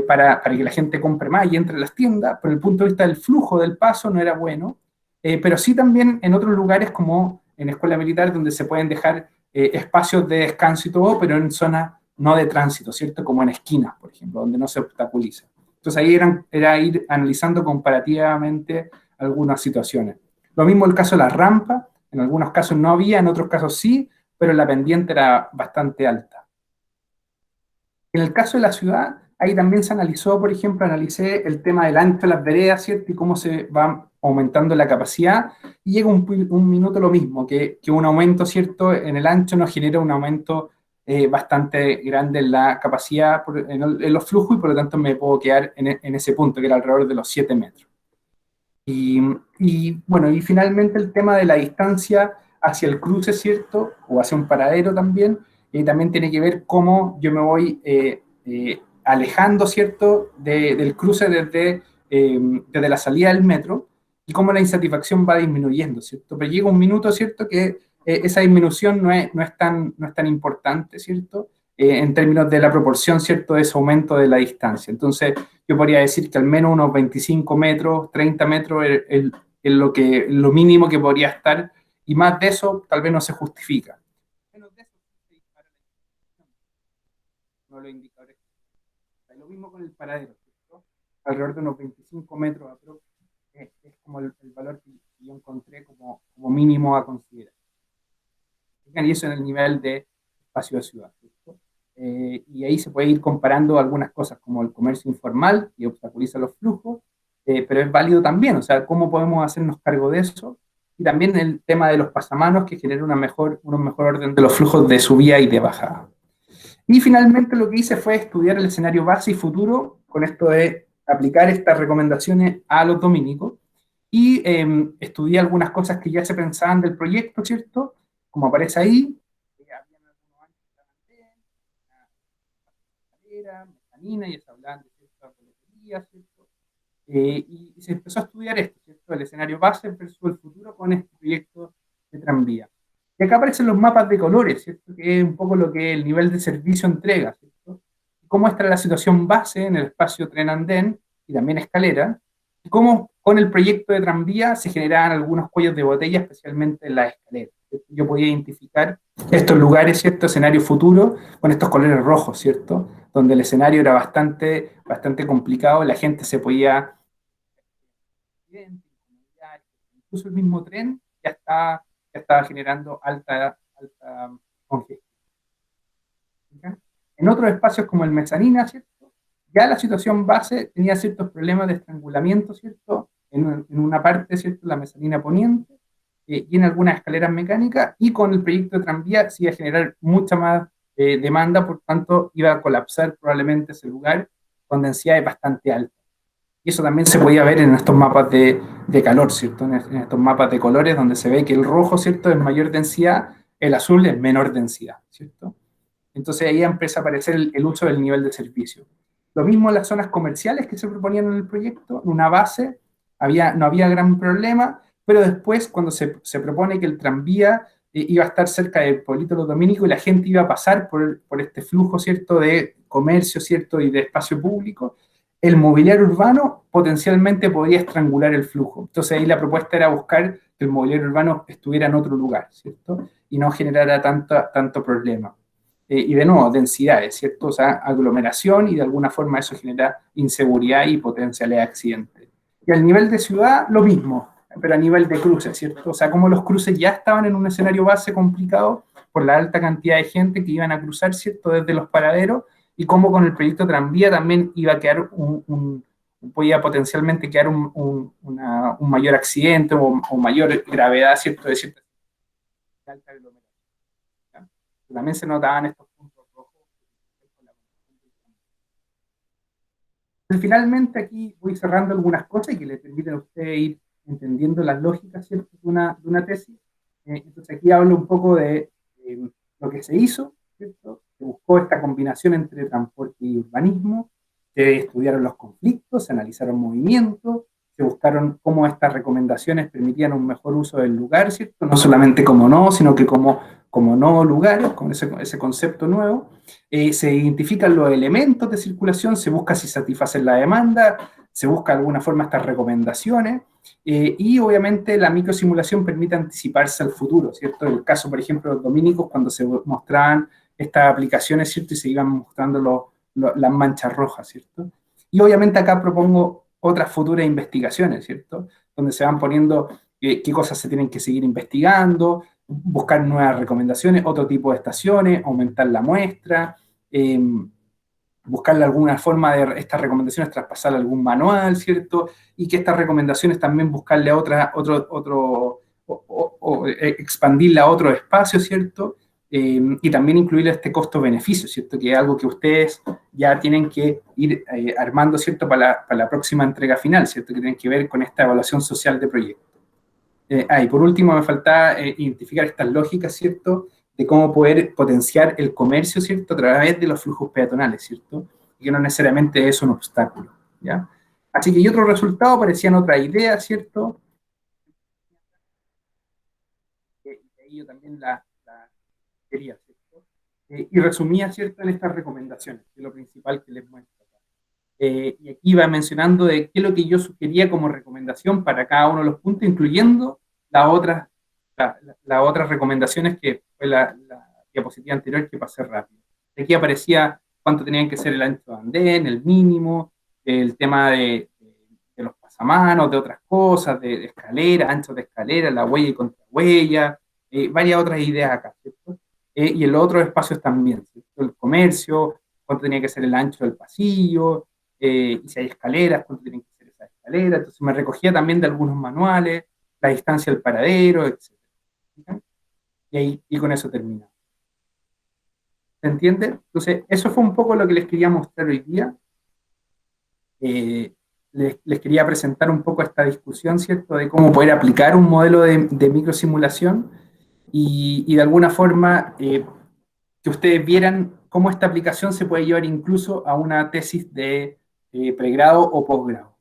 para que la gente compre más y entre a las tiendas, pero el punto de vista del flujo del paso no era bueno, pero sí también en otros lugares como en escuela militar donde se pueden dejar espacios de descanso y todo, pero en zonas no de tránsito, ¿cierto? Como en esquinas, por ejemplo, donde no se obstaculiza. Entonces ahí era ir analizando comparativamente algunas situaciones. Lo mismo el caso de la rampa, en algunos casos no había, en otros casos sí, pero la pendiente era bastante alta. En el caso de la ciudad, ahí también se analizó, por ejemplo, analicé el tema del ancho de las veredas, ¿cierto? Y cómo se va aumentando la capacidad. Y llega un minuto lo mismo, que un aumento, ¿cierto? En el ancho nos genera un aumento bastante grande en la capacidad, en los flujos, y por lo tanto me puedo quedar en ese punto, que era alrededor de los 7 metros. Y, bueno, y finalmente el tema de la distancia hacia el cruce, ¿cierto? O hacia un paradero también, también tiene que ver cómo yo me voy alejando, ¿cierto? Del cruce desde la salida del metro y cómo la insatisfacción va disminuyendo, ¿cierto? Pero llega un minuto, ¿cierto? Que esa disminución no es tan importante, ¿cierto? En términos de la proporción, ¿cierto? De ese aumento de la distancia. Entonces, yo podría decir que al menos unos 25 metros, 30 metros es lo mínimo que podría estar, y más de eso tal vez no se justifica. Menos de eso se dispara la inflación, no los indicadores. Lo mismo con el paradero, ¿cierto? Alrededor de unos 25 metros es como el valor que yo encontré como mínimo a considerar. Y eso en el nivel de espacio de ciudad, ¿cierto? Y ahí se puede ir comparando algunas cosas como el comercio informal, que obstaculiza los flujos, pero es válido también, o sea, cómo podemos hacernos cargo de eso, y también el tema de los pasamanos, que genera un mejor orden de los flujos de subida y de bajada. Y finalmente lo que hice fue estudiar el escenario base y futuro, con esto de aplicar estas recomendaciones a los dominicos, y estudié algunas cosas que ya se pensaban del proyecto, ¿cierto? Como aparece ahí, habían algunos años de la metanina, y se hablaban de ciertas boleterías, ¿cierto? Y se empezó a estudiar esto, ¿cierto? El escenario base versus el futuro con este proyecto de tranvía. Y acá aparecen los mapas de colores, ¿cierto? Que es un poco lo que el nivel de servicio entrega, ¿cierto? Cómo está la situación base en el espacio tren-andén y también escalera, y cómo con el proyecto de tranvía se generaban algunos cuellos de botella, especialmente en las escaleras. Yo podía identificar estos lugares, ¿cierto? Escenario futuro con estos colores rojos, ¿cierto? Donde el escenario era bastante complicado, la gente se podía, incluso el mismo tren ya estaba generando alta congestión. En otros espacios como el mezanina, ¿cierto? ya la situación base tenía ciertos problemas de estrangulamiento, ¿cierto? En una parte, ¿cierto? La mezanina poniente y en algunas escaleras mecánicas, y con el proyecto de tranvía se iba a generar mucha más demanda, por tanto iba a colapsar probablemente ese lugar con densidades bastante altas. Y eso también se podía ver en estos mapas de calor, ¿cierto? En estos mapas de colores donde se ve que el rojo, ¿cierto?, es mayor densidad, el azul es menor densidad, ¿cierto? Entonces ahí empieza a aparecer el uso del nivel de servicio. Lo mismo en las zonas comerciales que se proponían en el proyecto, en una base no había gran problema, pero después cuando se propone que el tranvía iba a estar cerca del pueblito Los Dominicos y la gente iba a pasar por este flujo, ¿cierto?, de comercio, ¿cierto?, y de espacio público, el mobiliario urbano potencialmente podría estrangular el flujo. Entonces ahí la propuesta era buscar que el mobiliario urbano estuviera en otro lugar, ¿cierto?, y no generara tanto problema. Y de nuevo, densidades, ¿cierto? O sea, aglomeración, y de alguna forma eso genera inseguridad y potenciales accidentes. Y al nivel de ciudad, lo mismo, pero a nivel de cruces, ¿cierto? O sea, como los cruces ya estaban en un escenario base complicado por la alta cantidad de gente que iban a cruzar, ¿cierto?, desde los paraderos, y como con el proyecto tranvía también iba a quedar podía potencialmente quedar un mayor accidente o mayor gravedad, ¿cierto?, de cierta alta aglomeración. También se notaban estos puntos rojos. Finalmente aquí voy cerrando algunas cosas y que le permiten a usted ir entendiendo las lógicas, ¿cierto?, de una tesis. Entonces aquí hablo un poco de lo que se hizo, ¿cierto? Se buscó esta combinación entre transporte y urbanismo, se estudiaron los conflictos, se analizaron movimientos, se buscaron cómo estas recomendaciones permitían un mejor uso del lugar, ¿cierto? No solamente como no, sino que como no lugares, con ese concepto nuevo. Se identifican los elementos de circulación, se busca si satisfacen la demanda, se busca de alguna forma estas recomendaciones, y obviamente la microsimulación permite anticiparse al futuro, ¿cierto? En el caso, por ejemplo, de los dominicos, cuando se mostraban estas aplicaciones, ¿cierto?, y se iban mostrando las manchas rojas, ¿cierto? Y obviamente acá propongo otras futuras investigaciones, ¿cierto?, donde se van poniendo qué cosas se tienen que seguir investigando, buscar nuevas recomendaciones, otro tipo de estaciones, aumentar la muestra, eh, buscarle alguna forma de estas recomendaciones, traspasar algún manual, ¿cierto? Y que estas recomendaciones también buscarle expandirla a otro espacio, ¿cierto? Y también incluir este costo-beneficio, ¿cierto? Que es algo que ustedes ya tienen que ir armando, ¿cierto?, para la próxima entrega final, ¿cierto? Que tienen que ver con esta evaluación social de proyecto. Y por último me faltaba identificar estas lógicas, ¿cierto?, de cómo poder potenciar el comercio, ¿cierto?, a través de los flujos peatonales, ¿cierto?, y que no necesariamente es un obstáculo, ¿ya? Así que y otros resultados parecían otras ideas, ¿cierto? Y yo también la quería, ¿cierto? Y resumía, ¿cierto?, en estas recomendaciones, que es lo principal que les muestro. Y aquí iba mencionando de qué es lo que yo sugería como recomendación para cada uno de los puntos, incluyendo las otras, las otras recomendaciones que fue la diapositiva anterior que pasé rápido. Aquí aparecía cuánto tenían que ser el ancho de andén, el mínimo, el tema de los pasamanos, de otras cosas, de escalera, ancho de escalera, la huella y contrahuella, varias otras ideas acá, ¿cierto? Y en los otros espacios también, ¿cierto? El comercio, cuánto tenía que ser el ancho del pasillo, y si hay escaleras, cuánto tienen que ser esas escaleras. Entonces me recogía también de algunos manuales, la distancia al paradero, etc. Y con eso termina. ¿Se entiende? Entonces, eso fue un poco lo que les quería mostrar hoy día. Les quería presentar un poco esta discusión, ¿cierto?, de cómo poder aplicar un modelo de microsimulación y de alguna forma que ustedes vieran cómo esta aplicación se puede llevar incluso a una tesis de pregrado o posgrado.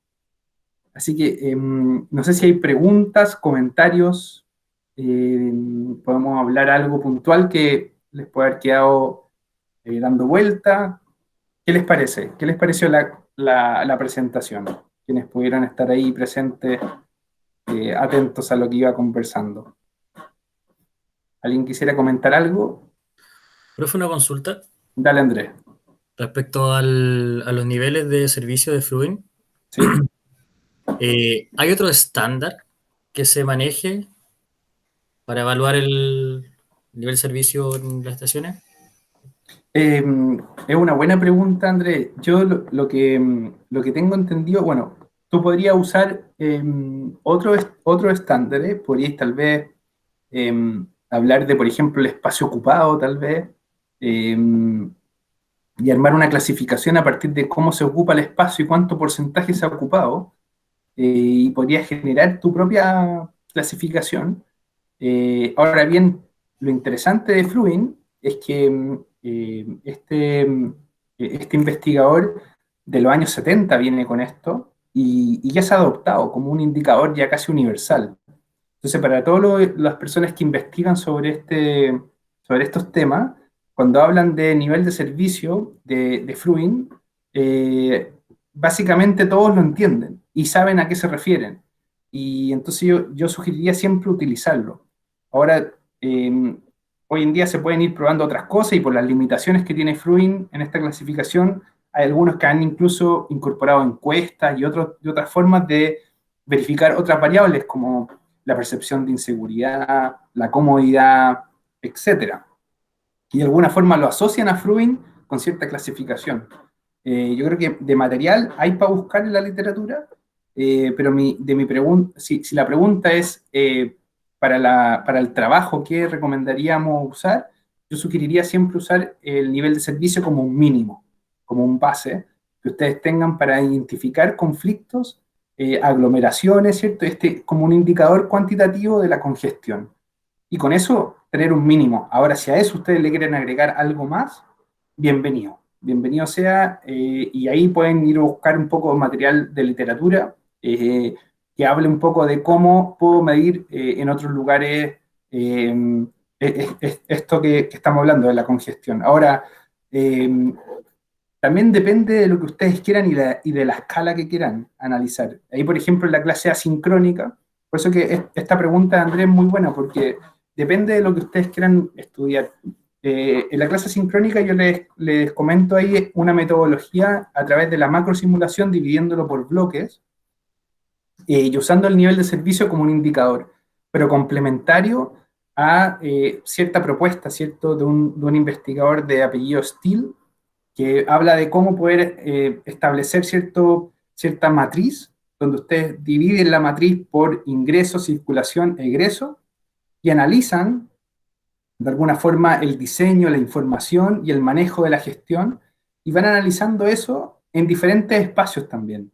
Así que no sé si hay preguntas, comentarios, podemos hablar algo puntual que les pueda haber quedado dando vuelta. ¿Qué les parece? ¿Qué les pareció la presentación? Quienes pudieran estar ahí presentes, atentos a lo que iba conversando. ¿Alguien quisiera comentar algo? Profe, una consulta Dale, Andrés. respecto a los niveles de servicio de Fluent. ¿Sí? ¿Hay otro estándar que se maneje para evaluar el nivel de servicio en las estaciones? Eh, Es una buena pregunta, Andrés. Yo lo que tengo entendido, bueno, tú podrías usar otro estándar, ¿eh? Podrías tal vez hablar de, por ejemplo, el espacio ocupado, tal vez, y armar una clasificación a partir de cómo se ocupa el espacio y cuánto porcentaje se ha ocupado, y podrías generar tu propia clasificación. Ahora bien, lo interesante de Fluin es que este investigador de los años 70 viene con esto y ya se ha adoptado como un indicador ya casi universal. Entonces, para todas las personas que investigan sobre estos temas, cuando hablan de nivel de servicio de Fluin, eh, básicamente todos lo entienden y saben a qué se refieren. Y entonces yo sugeriría siempre utilizarlo. Ahora, hoy en día se pueden ir probando otras cosas y por las limitaciones que tiene Fluin en esta clasificación, hay algunos que han incluso incorporado encuestas y otras formas de verificar otras variables como la percepción de inseguridad, la comodidad, etcétera. Y de alguna forma lo asocian a Fruin con cierta clasificación. Yo creo que de material hay para buscar en la literatura, pero si la pregunta es para el trabajo, ¿qué recomendaríamos usar? Yo sugeriría siempre usar el nivel de servicio como un mínimo, como un base, que ustedes tengan para identificar conflictos, aglomeraciones, ¿cierto? Como un indicador cuantitativo de la congestión. Y con eso tener un mínimo. Ahora, si a eso ustedes le quieren agregar algo más, bienvenido. Bienvenido sea, y ahí pueden ir a buscar un poco de material de literatura que hable un poco de cómo puedo medir en otros lugares esto que estamos hablando de la congestión. Ahora, eh, también depende de lo que ustedes quieran y de la escala que quieran analizar. Ahí, por ejemplo, en la clase asincrónica, por eso que esta pregunta, Andrés, es muy buena, porque depende de lo que ustedes quieran estudiar. En la clase asincrónica yo les comento ahí una metodología a través de la macrosimulación, dividiéndolo por bloques, y usando el nivel de servicio como un indicador, pero complementario a cierta propuesta, ¿cierto?, de un investigador de apellido Steele, que habla de cómo poder establecer cierta matriz, donde ustedes dividen la matriz por ingreso, circulación e egreso, y analizan de alguna forma el diseño, la información y el manejo de la gestión, y van analizando eso en diferentes espacios también.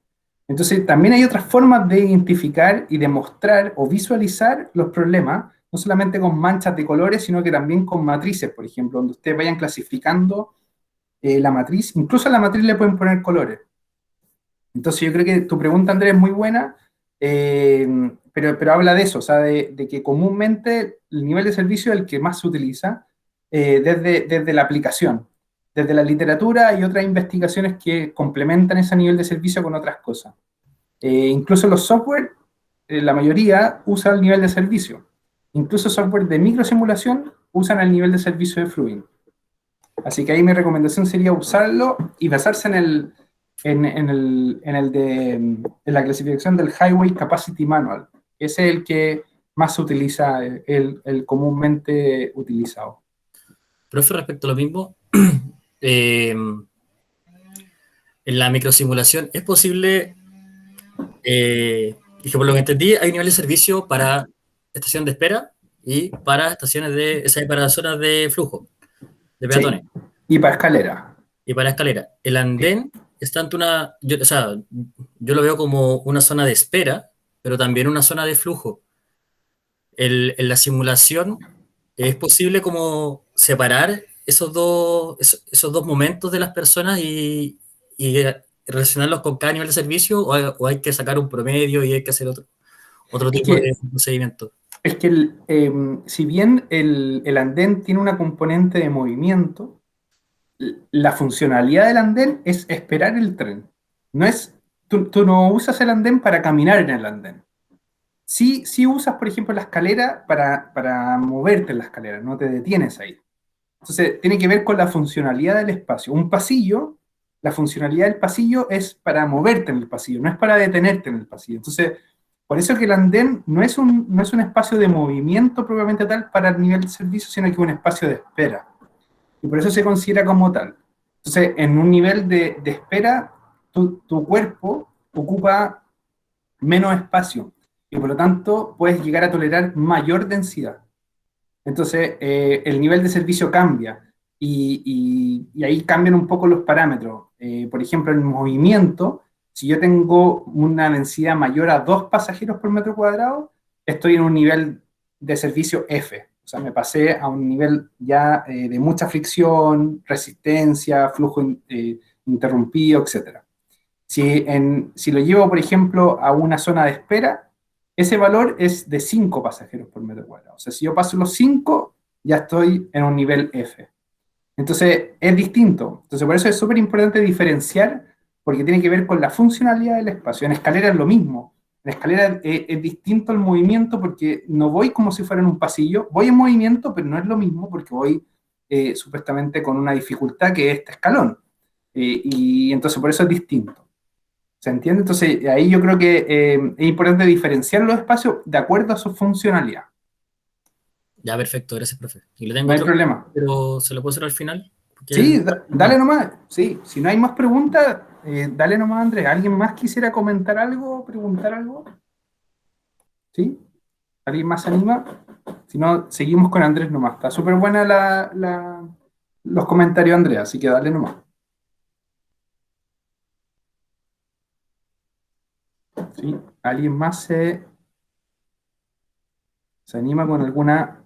Entonces, también hay otras formas de identificar y de mostrar o visualizar los problemas, no solamente con manchas de colores, sino que también con matrices, por ejemplo, donde ustedes vayan clasificando la matriz, incluso a la matriz le pueden poner colores. Entonces yo creo que tu pregunta, Andrés, es muy buena, pero habla de eso, o sea, de que comúnmente el nivel de servicio es el que más se utiliza desde la aplicación. Desde la literatura hay otras investigaciones que complementan ese nivel de servicio con otras cosas. Incluso los software, la mayoría usa el nivel de servicio. Incluso software de microsimulación usan el nivel de servicio de Fluid. Así que ahí mi recomendación sería usarlo y basarse en la clasificación del Highway Capacity Manual. Ese es el que más se utiliza, el comúnmente utilizado. Profe, respecto a lo mismo, eh, en la microsimulación es posible, dije, por lo que entendí, hay un nivel de servicio para estación de espera y para estaciones de, o sea, para zonas de flujo de Sí, peatones y para escalera. y para escalera. El andén es tanto una, yo, o sea, yo lo veo como una zona de espera, pero también una zona de flujo. En la simulación es posible como separar esos dos momentos de las personas y relacionarlos con cada nivel de servicio o hay que sacar un promedio y hay que hacer otro Es tipo de que, procedimiento. es que si bien el andén tiene una componente de movimiento, la funcionalidad del andén es esperar el tren. No es, tú no usas el andén para caminar en el andén. Sí usas, por ejemplo, la escalera para moverte en la escalera, no te detienes ahí. Entonces, tiene que ver con la funcionalidad del espacio. Un pasillo, la funcionalidad del pasillo es para moverte en el pasillo, no es para detenerte en el pasillo. Entonces, por eso que el andén no es un espacio de movimiento propiamente tal para el nivel de servicio, sino que es un espacio de espera. Y por eso se considera como tal. Entonces, en un nivel de espera, tu cuerpo ocupa menos espacio y por lo tanto puedes llegar a tolerar mayor densidad. Entonces, el nivel de servicio cambia y ahí cambian un poco los parámetros. Por ejemplo, en movimiento, si yo tengo una densidad mayor a 2 pasajeros por metro cuadrado, estoy en un nivel de servicio F. O sea, me pasé a un nivel ya de mucha fricción, resistencia, flujo interrumpido, etcétera. Si lo llevo, por ejemplo, a una zona de espera, ese valor es de 5 pasajeros por metro cuadrado. O sea, si yo paso los 5, ya estoy en un nivel F. Entonces, es distinto. Entonces, por eso es súper importante diferenciar, porque tiene que ver con la funcionalidad del espacio. En escalera es lo mismo. En escalera es distinto el movimiento porque no voy como si fuera en un pasillo, voy en movimiento, pero no es lo mismo porque voy supuestamente con una dificultad que es este escalón. Y entonces por eso es distinto. ¿Se entiende? Entonces, ahí yo creo que es importante diferenciar los espacios de acuerdo a su funcionalidad. Ya, perfecto, gracias, profe. Y le tengo No hay otro, problema. pero se lo puedo hacer al final. Sí, dale No. nomás. Sí, si no hay más preguntas, dale nomás, Andrés. ¿Alguien más quisiera comentar algo, preguntar algo? ¿Sí? ¿Alguien más se anima? Si no, seguimos con Andrés nomás. Está súper buena los comentarios, Andrés, así que dale nomás. ¿Sí? ¿Alguien más se anima con alguna?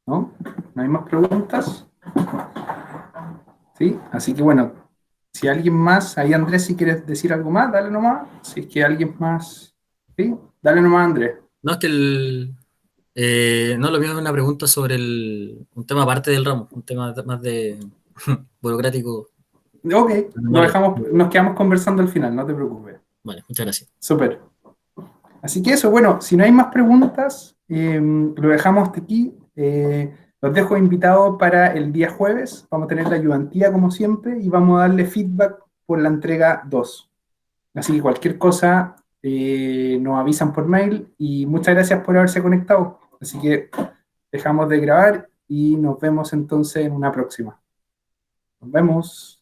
¿No? ¿No hay más preguntas? ¿Sí? Así que bueno, si alguien más, ahí Andrés, si quieres decir algo más, dale nomás. Si es que alguien más, ¿sí? Dale nomás, Andrés. No, es que no, lo mío es una pregunta sobre un tema aparte del ramo, un tema más de burocrático. Ok, Vale, nos quedamos conversando al final, no te preocupes. vale, muchas gracias. Súper. Así que eso, bueno, si no hay más preguntas, lo dejamos hasta aquí. Los dejo invitados para el día jueves. Vamos a tener la ayudantía como siempre y vamos a darle feedback por la entrega 2. Así que cualquier cosa nos avisan por mail y muchas gracias por haberse conectado. Así que dejamos de grabar y nos vemos entonces en una próxima. Nos vemos.